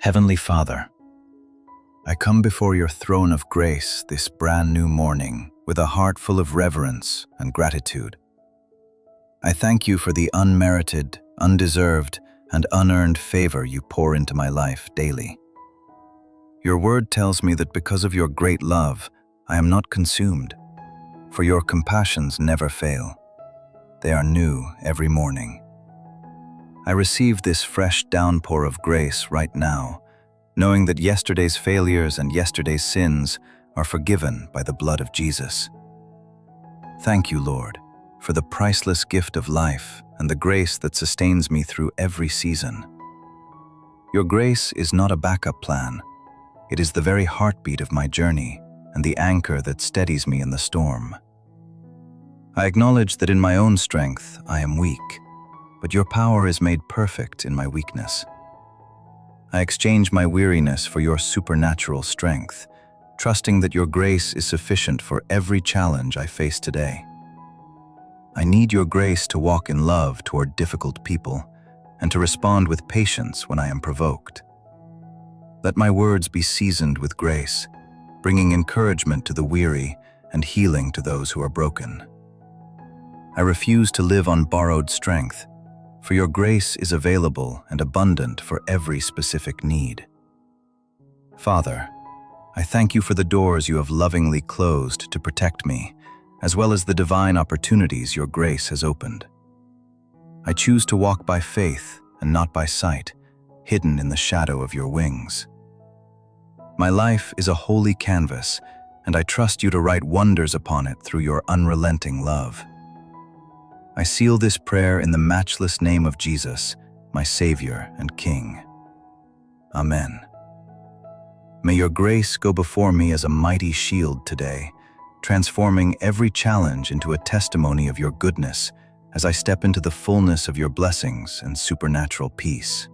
Heavenly Father, I come before your throne of grace this brand new morning with a heart full of reverence and gratitude. I thank you for the unmerited, undeserved, and unearned favor you pour into my life daily. Your word tells me that because of your great love, I am not consumed, for your compassions never fail. They are new every morning. I receive this fresh downpour of grace right now, knowing that yesterday's failures and yesterday's sins are forgiven by the blood of Jesus. Thank you, Lord, for the priceless gift of life and the grace that sustains me through every season. Your grace is not a backup plan. It is the very heartbeat of my journey and the anchor that steadies me in the storm. I acknowledge that in my own strength I am weak, but your power is made perfect in my weakness. I exchange my weariness for your supernatural strength, trusting that your grace is sufficient for every challenge I face today. I need your grace to walk in love toward difficult people and to respond with patience when I am provoked. Let my words be seasoned with grace, bringing encouragement to the weary and healing to those who are broken. I refuse to live on borrowed strength, for your grace is available and abundant for every specific need. Father, I thank you for the doors you have lovingly closed to protect me, as well as the divine opportunities your grace has opened. I choose to walk by faith and not by sight, hidden in the shadow of your wings. My life is a holy canvas, and I trust you to write wonders upon it through your unrelenting love. I seal this prayer in the matchless name of Jesus, my Savior and King. Amen. May your grace go before me as a mighty shield today, transforming every challenge into a testimony of your goodness as I step into the fullness of your blessings and supernatural peace.